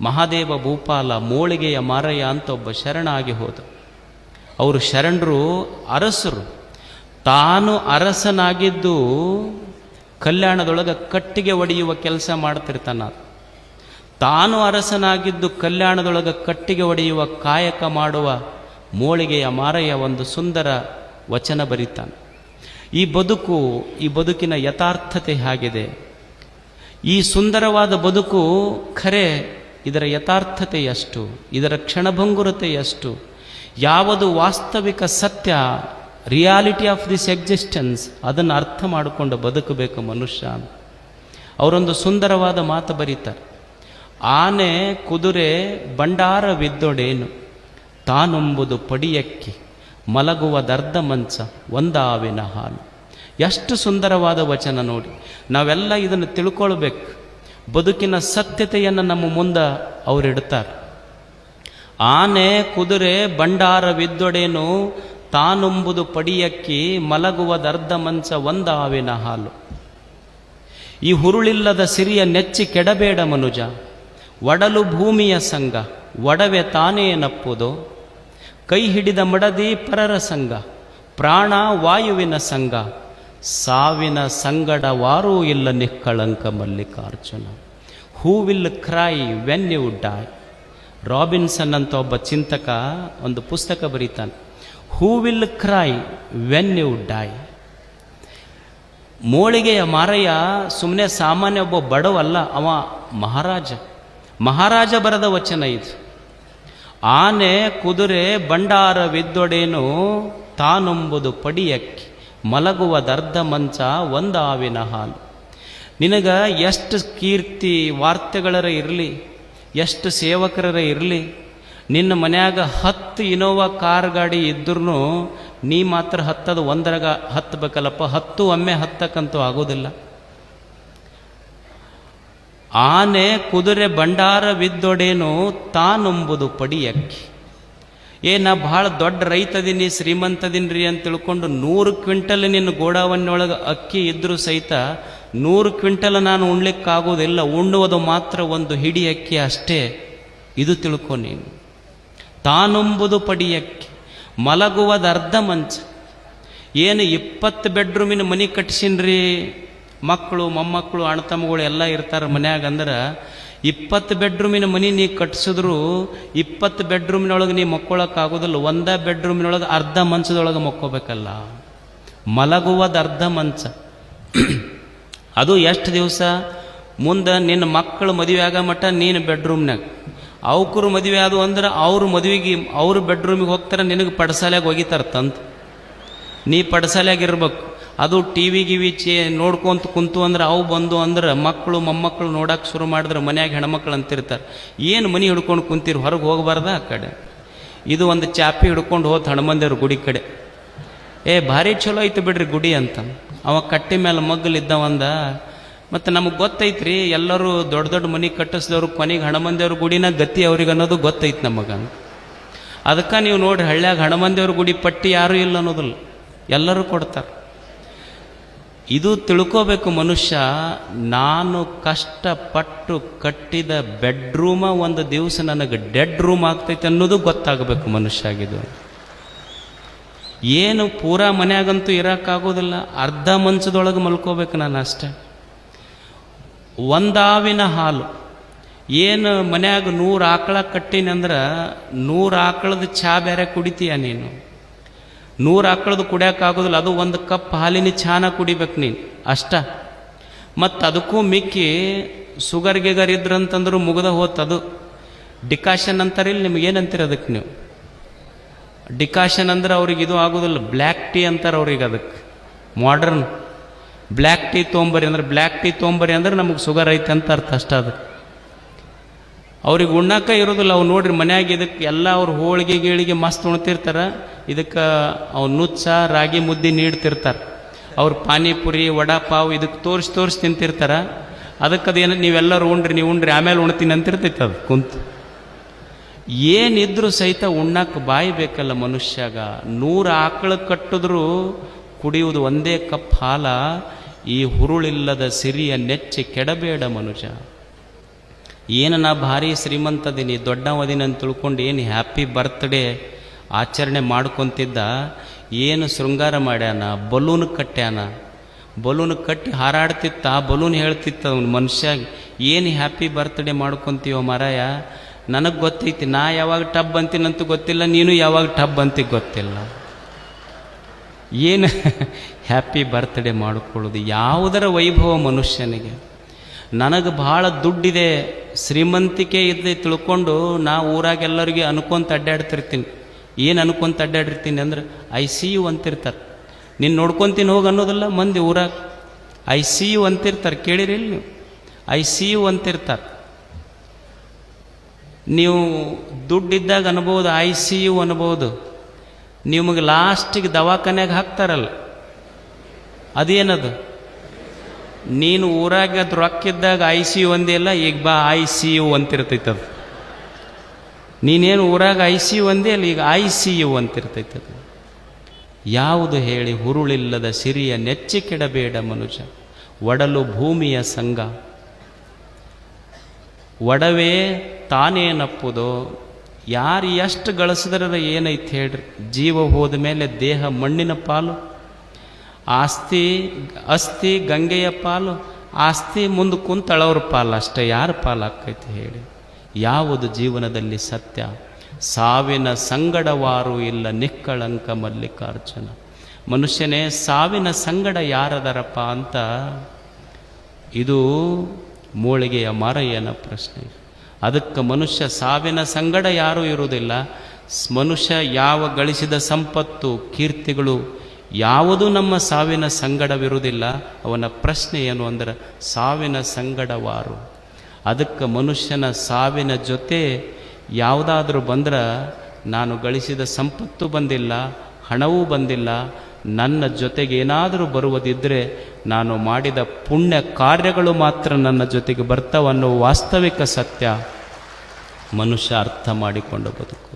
ಮಹಾದೇವ ಭೂಪಾಲ ಮೋಳಿಗೆಯ ಮಾರಯ್ಯ ಅಂತ ಒಬ್ಬ ಶರಣ ಆಗಿ ಹೋದ. ಅವರು ಶರಣರು ಅರಸರು. ತಾನು ಅರಸನಾಗಿದ್ದು ಕಲ್ಯಾಣದೊಳಗೆ ಕಟ್ಟಿಗೆ ಒಡೆಯುವ ಕೆಲಸ ಮಾಡ್ತಿರ್ತಾನ. ತಾನು ಅರಸನಾಗಿದ್ದು ಕಲ್ಯಾಣದೊಳಗೆ ಕಟ್ಟಿಗೆ ಒಡೆಯುವ ಕಾಯಕ ಮಾಡುವ ಮೋಳಿಗೆಯ ಮಾರಯ್ಯ ಒಂದು ಸುಂದರ ವಚನ ಬರೀತಾನೆ. ಈ ಬದುಕಿನ ಯಥಾರ್ಥತೆ ಹೇಗಿದೆ, ಈ ಸುಂದರವಾದ ಬದುಕು ಖರೆ, ಇದರ ಯಥಾರ್ಥತೆ ಎಷ್ಟು, ಇದರ ಕ್ಷಣಭಂಗುರತೆ ಎಷ್ಟು, ಯಾವುದು ವಾಸ್ತವಿಕ ಸತ್ಯ, ರಿಯಾಲಿಟಿ ಆಫ್ ದಿಸ್ ಎಕ್ಸಿಸ್ಟೆನ್ಸ್, ಅದನ್ನು ಅರ್ಥ ಮಾಡಿಕೊಂಡು ಬದುಕಬೇಕು ಮನುಷ್ಯ. ಅವರೊಂದು ಸುಂದರವಾದ ಮಾತು ಬರೀತಾರೆ. ಆನೆ ಕುದುರೆ ಬಂಡಾರವಿದ್ದೊಡೇನು, ತಾನೊಂಬುದು ಪಡಿಯಕ್ಕಿ ಮಲಗುವುದರ್ಧ ಮಂಚ ಒಂದಾವಿನ ಹಾಲು. ಎಷ್ಟು ಸುಂದರವಾದ ವಚನ ನೋಡಿ. ನಾವೆಲ್ಲ ಇದನ್ನು ತಿಳ್ಕೊಳ್ಬೇಕು. ಬದುಕಿನ ಸತ್ಯತೆಯನ್ನು ನಮ್ಮ ಮುಂದೆ ಅವರಿಡ್ತಾರೆ. ಆನೆ ಕುದುರೆ ಬಂಡಾರವಿದ್ದೊಡೇನು, ತಾನೊಂಬುದು ಪಡಿಯಕ್ಕಿ ಮಲಗುವುದರ್ಧ ಮಂಚ ಒಂದಾವಿನ ಹಾಲು. ಈ ಹುರುಳಿಲ್ಲದ ಸಿರಿಯ ನೆಚ್ಚಿ ಕೆಡಬೇಡ ಮನುಜ, ಒಡಲು ಭೂಮಿಯ ಸಂಗ ಒಡವೆ ತಾನೇ ನಪ್ಪುದೋ, ಕೈ ಹಿಡಿದ ಮಡದಿ ಪರರ ಸಂಗ ಪ್ರಾಣ ವಾಯುವಿನ ಸಂಗ, ಸಾವಿನ ಸಂಗಡವಾರೂ ಇಲ್ಲ ನಿಕ್ಕಳಂಕ Mallikarjuna. Who will cry when you die. Robinson ಅಂತ ಒಬ್ಬ ಚಿಂತಕ ಒಂದು ಪುಸ್ತಕ ಬರೀತಾನೆ. Who will cry when you die. ಮೋಳಿಗೆಯ ಮಾರಯ್ಯ ಸುಮ್ಮನೆ ಸಾಮಾನ್ಯ ಒಬ್ಬ ಬಡವಲ್ಲ, ಅವ ಮಹಾರಾಜ ಬರೆದ ವಚನ ಇದು. ಆನೆ ಕುದುರೆ ಬಂಡಾರವಿದ್ದೊಡೇನು, ತಾನೊಂಬುದು ಪಡಿಯಕ್ಕಿ ಮಲಗುವುದರ್ಧ ಮಂಚ ಒಂದಾವಿನ ಹಾಲು. ನಿನಗ ಎಷ್ಟು ಕೀರ್ತಿ ವಾರ್ತೆಗಳರ ಇರಲಿ, ಎಷ್ಟು ಸೇವಕರರ ಇರಲಿ, ನಿನ್ನ ಮನ್ಯಾಗ 10 ಇನೋವಾ ಕಾರ್ ಗಾಡಿ ಇದ್ರೂ ನೀ ಮಾತ್ರ ಹತ್ತದು ಒಂದರಾಗ ಹತ್ತಬೇಕಲ್ಲಪ್ಪ. 10 ಒಮ್ಮೆ ಹತ್ತಕ್ಕಂತೂ ಆಗೋದಿಲ್ಲ. ಆನೆ ಕುದುರೆ ಬಂಡಾರವಿದ್ದೊಡೇನು, ತಾನೊಂಬುದು ಪಡಿಯಕ್ಕಿ. ನಾ ಭಾಳ ದೊಡ್ಡ ರೈತದೀನಿ, ಶ್ರೀಮಂತದೀನ್ರಿ ಅಂತ ತಿಳ್ಕೊಂಡು 100 ಕ್ವಿಂಟಲ್ ನಿನ್ನ ಗೋಡಾವನ್ನೊಳಗೆ ಅಕ್ಕಿ ಇದ್ರೂ ಸಹಿತ 100 ಕ್ವಿಂಟಲ್ ನಾನು ಉಣ್ಲಿಕ್ಕಾಗೋದಿಲ್ಲ. ಉಣ್ಣುವುದು ಮಾತ್ರ ಒಂದು ಹಿಡಿ ಅಕ್ಕಿ ಅಷ್ಟೇ. ಇದು ತಿಳ್ಕೊ ನೀನು. ತಾನೊಂಬುದು ಪಡಿಯಕ್ಕಿ ಮಲಗುವುದರ್ಧ ಮಂಚ. 20 ಬೆಡ್ರೂಮಿನ ಮನೆ ಕಟ್ಸಿನ್ರಿ, ಮಕ್ಕಳು ಮೊಮ್ಮಕ್ಕಳು ಅಣ್ಣತಮ್ಮಗಳು ಎಲ್ಲ ಇರ್ತಾರೆ ಮನ್ಯಾಗ. ಅಂದ್ರೆ 20 ಬೆಡ್ರೂಮಿನ ಮನೆ ನೀ ಕಟ್ಸಿದ್ರು 20 ಬೆಡ್ರೂಮಿನೊಳಗೆ ನೀ ಮಕ್ಕೊಳಕ್ಕಾಗೋದಿಲ್ಲ. ಒಂದೇ ಬೆಡ್ರೂಮಿನೊಳಗೆ ಅರ್ಧ ಮಂಚದೊಳಗೆ ಮಕ್ಕೋಬೇಕಲ್ಲ. ಮಲಗುವುದರ್ಧ ಮಂಚ. ಅದು ಎಷ್ಟು ದಿವಸ ಮುಂದೆ ನಿನ್ನ ಮಕ್ಕಳು ಮದುವೆ ಆಗೋ ಮಟ್ಟ ನೀನು ಬೆಡ್ರೂಮ್ನಾಗ, ಅವ್ಕರು ಮದುವೆ ಆದು ಅಂದ್ರೆ ಅವ್ರ ಮದುವೆಗೆ ಅವ್ರ ಬೆಡ್ರೂಮಿಗೆ ಹೋಗ್ತಾರೆ, ನಿನಗೆ ಪಡಸಾಲ್ಯಾಗ ಒಗಿತಾರೆ ತಂತ. ನೀ ಪಡಸಾಲ್ಯಾಗಿರ್ಬೇಕು. ಅದು ಟಿ ವಿ ಗಿವಿ ನೋಡ್ಕೊಂತ ಕುಂತು ಅಂದ್ರೆ ಅವು ಬಂದು ಅಂದ್ರೆ ಮಕ್ಕಳು ಮೊಮ್ಮಕ್ಕಳು ನೋಡಕ್ಕೆ ಶುರು ಮಾಡಿದ್ರೆ ಮನ್ಯಾಗ ಹೆಣ್ಮಕ್ಳು ಅಂತಿರ್ತಾರೆ, ಏನು ಮನೆ ಹಿಡ್ಕೊಂಡು ಕುಂತೀರಿ, ಹೊರಗೆ ಹೋಗಬಾರ್ದ ಆ ಕಡೆ. ಇದು ಒಂದು ಚಾಪಿ ಹಿಡ್ಕೊಂಡು ಹೋತ್ ಹನುಮಂದೇವ್ರ ಗುಡಿ ಕಡೆ. ಭಾರಿ ಚಲೋ ಐತೆ ಬಿಡ್ರಿ ಗುಡಿ ಅಂತ. ಅವ ಕಟ್ಟಿ ಮೇಲೆ ಮಗ್ಗಲಿದ್ದವಂದ. ಮತ್ತು ನಮಗೆ ಗೊತ್ತೈತ್ರಿ, ಎಲ್ಲರೂ ದೊಡ್ಡ ದೊಡ್ಡ ಮನೆ ಕಟ್ಟಿಸಿದವ್ರು ಕೊನೆಗೆ ಹನುಮಂದೇವ್ರ ಗುಡಿನ ಗತಿ ಅವ್ರಿಗೆ ಅನ್ನೋದು ಗೊತ್ತೈತೆ ನಮಗೆ. ಅದಕ್ಕೆ ನೀವು ನೋಡ್ರಿ, ಹಳ್ಳ್ಯಾಗ ಹನುಮಂದೇವ್ರ ಗುಡಿ ಪಟ್ಟಿ ಯಾರೂ ಇಲ್ಲ ಅನ್ನೋದಿಲ್ಲ, ಎಲ್ಲರೂ ಕೊಡ್ತಾರೆ. ಇದು ತಿಳ್ಕೋಬೇಕು ಮನುಷ್ಯ. ನಾನು ಕಷ್ಟಪಟ್ಟು ಕಟ್ಟಿದ ಬೆಡ್ರೂಮ ಒಂದು ದಿವಸ ನನಗೆ ಡೆಡ್ ರೂಮ್ ಆಗ್ತೈತೆ ಅನ್ನೋದು ಗೊತ್ತಾಗಬೇಕು ಮನುಷ್ಯಾಗಿದು. ಏನು ಪೂರಾ ಮನ್ಯಾಗಂತೂ ಇರೋಕ್ಕಾಗೋದಿಲ್ಲ, ಅರ್ಧ ಮಂಚದೊಳಗೆ ಮಲ್ಕೋಬೇಕು ನಾನು ಅಷ್ಟೆ. ಒಂದಾವಿನ ಹಾಲು. ಏನು ಮನ್ಯಾಗ 100 ಆಕಳ ಕಟ್ಟೀನಿ ಅಂದ್ರೆ 100 ಆಕಳದ ಚಹಾ ಬೇರೆ ಕುಡಿತೀಯ ನೀನು. 100 ಆಕಳದು ಕುಡಿಯೋಕ್ಕಾಗೋದಿಲ್ಲ. ಅದು 1 ಕಪ್ ಹಾಲಿನ ಚಾನ ಕುಡಿಬೇಕು ನೀನು ಅಷ್ಟ. ಮತ್ತು ಅದಕ್ಕೂ ಮಿಕ್ಕಿ ಶುಗರ್ ಗಿಗರ್ ಇದ್ರಂತಂದ್ರು ಮುಗ್ದ ಹೋತದು. ಡಿಕಾಷನ್ ಅಂತಾರಿಲ್ಲ, ನಿಮಗೇನಂತೀರ ಅದಕ್ಕೆ ನೀವು? ಡಿಕಾಷನ್ ಅಂದ್ರೆ ಅವ್ರಿಗೆ ಇದು ಆಗೋದಿಲ್ಲ, ಬ್ಲ್ಯಾಕ್ ಟೀ ಅಂತಾರೆ ಅವ್ರಿಗೆ. ಅದಕ್ಕೆ ಮಾಡ್ರನ್ ಬ್ಲ್ಯಾಕ್ ಟೀ ತೊಗೊಂಬರಿ ಅಂದ್ರೆ ಬ್ಲ್ಯಾಕ್ ಟೀ ತೊಗೊಂಬರಿ ಅಂದ್ರೆ ನಮಗೆ ಶುಗರ್ ಐತೆ ಅಂತ ಅರ್ಥ ಅಷ್ಟ. ಅದಕ್ಕೆ ಅವ್ರಿಗೆ ಉಣ್ಣಾಕ ಇರೋದಿಲ್ಲ. ಅವು ನೋಡ್ರಿ ಮನ್ಯಾಗ ಇದಕ್ಕೆ ಎಲ್ಲ ಅವ್ರು ಹೋಳಿಗೆ ಗೀಳಿಗೆ ಮಸ್ತ್ ಉಣ್ತಿರ್ತಾರೆ. ಇದಕ್ಕೆ ಅವು ನುಚ್ಚ ರಾಗಿ ಮುದ್ದೆ ನೀಡ್ತಿರ್ತಾರೆ. ಅವ್ರು ಪಾನಿಪುರಿ ವಡಾಪಾವ್ ಇದಕ್ಕೆ ತೋರಿಸಿ ತಿಂತಿರ್ತಾರೆ. ಅದಕ್ಕೆ ಅದೇನು ನೀವೆಲ್ಲರೂ ಉಣ್ರಿ, ನೀವು ಉಣ್ರಿ ಆಮೇಲೆ ಉಣ್ತೀನಿ ಅಂತಿರ್ತೈತೆ ಅದು ಕುಂತು. ಏನಿದ್ರೂ ಸಹಿತ ಉಣ್ಣಕ್ಕೆ ಬಾಯಿ ಬೇಕಲ್ಲ ಮನುಷ್ಯಾಗ. 100 ಆಕಳು ಕಟ್ಟಿದ್ರು ಕುಡಿಯುವುದು ಒಂದೇ ಕಪ್ ಹಾಲ. ಈ ಹುರುಳಿಲ್ಲದ ಸಿರಿಯ ನೆಚ್ಚಿ ಕೆಡಬೇಡ ಮನುಜ. ಏನು ನಾ ಭಾರಿ ಶ್ರೀಮಂತದೀನಿ ದೊಡ್ಡವದೀನಿ ಅಂತ ತಿಳ್ಕೊಂಡು ಏನು ಹ್ಯಾಪಿ ಬರ್ತ್ಡೇ ಆಚರಣೆ ಮಾಡ್ಕೊತಿದ್ದ, ಏನು ಶೃಂಗಾರ ಮಾಡ್ಯಾನ, ಬಲೂನ್ ಕಟ್ಟ್ಯಾನ, ಬಲೂನ್ ಕಟ್ಟಿ ಹಾರಾಡ್ತಿತ್ತ, ಬಲೂನ್ ಹೇಳ್ತಿತ್ತ ಅವ್ನು ಮನುಷ್ಯ. ಏನು ಹ್ಯಾಪಿ ಬರ್ತ್ಡೇ ಮಾಡ್ಕೊತೀವೋ ಮಾರಾಯ, ನನಗೆ ಗೊತ್ತೈತಿ ನಾ ಯಾವಾಗ ಟಬ್ ಅಂತೀನಂತೂ ಗೊತ್ತಿಲ್ಲ, ನೀನು ಯಾವಾಗ ಟಬ್ ಅಂತಿ ಗೊತ್ತಿಲ್ಲ. ಏನು ಹ್ಯಾಪಿ ಬರ್ತ್ಡೇ ಮಾಡ್ಕೊಳ್ಳೋದು, ಯಾವುದರ ವೈಭವ ಮನುಷ್ಯನಿಗೆ. ನನಗೆ ಭಾಳ ದುಡ್ಡಿದೆ, ಶ್ರೀಮಂತಿಕೆ ಇದೆ ತಿಳ್ಕೊಂಡು ನಾ ಊರಾಗೆಲ್ಲರಿಗೆ ಅನ್ಕೊಂತ ಅಡ್ಡಾಡ್ತಿರ್ತೀನಿ. ಏನು ಅನ್ಕೊಂತ ಅಡ್ಡಾಡಿರ್ತೀನಿ ಅಂದ್ರೆ ಐ ಸಿ ಯು ಅಂತಿರ್ತಾರೆ. ನೀನು ನೋಡ್ಕೊತೀನಿ ಹೋಗಿ ಅನ್ನೋದಿಲ್ಲ ಮಂದಿ ಊರಾಗ. ಐ ಸಿ ಯು ಅಂತಿರ್ತಾರೆ, ಕೇಳಿರಿಲ್ಲ ನೀವು? ಐ ಸಿ ಯು ಅಂತಿರ್ತಾರೆ. ನೀವು ದುಡ್ಡಿದ್ದಾಗ ಅನ್ಬೋದು, ಐ ಸಿ ಯು ಅನ್ಬೋದು. ನಿಮಗೆ ಲಾಸ್ಟಿಗೆ ದವಾಖಾನ್ಯಾಗ ಹಾಕ್ತಾರಲ್ಲ, ಅದೇನದು? ನೀನು ಊರಾಗ ಅದು ರೊಕ್ಕಿದ್ದಾಗ ಐ ಸಿ ಯು ಒಂದೇ ಇಲ್ಲ, ಈಗ ಬಾ ಐ ಸಿ ಯು ಅಂತಿರ್ತೈತದು. ನೀನೇನು ಊರಾಗ ಐ ಸಿ ಯು ಒಂದೇ ಅಲ್ಲ, ಈಗ ಐ ಸಿ ಯು ಅಂತಿರ್ತೈತದು. ಯಾವುದು ಹೇಳಿ ಹುರುಳಿಲ್ಲದ ಸಿರಿಯ ನೆಚ್ಚಿ ಕೆಡಬೇಡ ಮನುಜ, ಒಡಲು ಭೂಮಿಯ ಸಂಗ. ಒಡವೇ ತಾನೇನಪ್ಪುದೋ, ಯಾರು ಎಷ್ಟು ಗಳಿಸಿದ್ರ ಏನೈತೆ ಹೇಳ್ರಿ. ಜೀವ ಹೋದ ಮೇಲೆ ದೇಹ ಮಣ್ಣಿನ ಪಾಲು, ಆಸ್ತಿ ಅಸ್ತಿ ಗಂಗೆಯ ಪಾಲು, ಆಸ್ತಿ ಮುಂದೆ ಕುಂತಳವ್ರ ಪಾಲು ಅಷ್ಟೇ. ಯಾರ ಪಾಲು ಆಕೈತಿ ಹೇಳಿ? ಯಾವುದು ಜೀವನದಲ್ಲಿ ಸತ್ಯ? ಸಾವಿನ ಸಂಗಡವಾರು ಇಲ್ಲ ನಿಕ್ಕಳಂಕ ಮಲ್ಲಿಕಾರ್ಜುನ. ಮನುಷ್ಯನೇ ಸಾವಿನ ಸಂಗಡ ಯಾರದರಪ್ಪ ಅಂತ ಇದು ಮೂಳಿಗೆಯ ಮಾರಯ್ಯನ ಪ್ರಶ್ನೆ. ಅದಕ್ಕೆ ಮನುಷ್ಯ ಸಾವಿನ ಸಂಗಡ ಯಾರೂ ಇರುವುದಿಲ್ಲ. ಮನುಷ್ಯ ಯಾವ ಗಳಿಸಿದ ಸಂಪತ್ತು ಕೀರ್ತಿಗಳು ಯಾವುದೂ ನಮ್ಮ ಸಾವಿನ ಸಂಗಡವಿರುವುದಿಲ್ಲ. ಅವನ ಪ್ರಶ್ನೆ ಏನು ಅಂದರೆ ಸಾವಿನ ಸಂಗಡವಾರು. ಅದಕ್ಕೆ ಮನುಷ್ಯನ ಸಾವಿನ ಜೊತೆ ಯಾವುದಾದ್ರೂ ಬಂದ್ರೆ, ನಾನು ಗಳಿಸಿದ ಸಂಪತ್ತು ಬಂದಿಲ್ಲ, ಹಣವೂ ಬಂದಿಲ್ಲ, ನನ್ನ ಜೊತೆಗೆ ಏನಾದರೂ ಬರುವುದಿದ್ದರೆ ನಾನು ಮಾಡಿದ ಪುಣ್ಯ ಕಾರ್ಯಗಳು ಮಾತ್ರ ನನ್ನ ಜೊತೆಗೆ ಬರ್ತಾವನ್ನೋ ವಾಸ್ತವಿಕ ಸತ್ಯ ಮನುಷ್ಯ ಅರ್ಥ ಮಾಡಿಕೊಂಡು ಬದುಕು.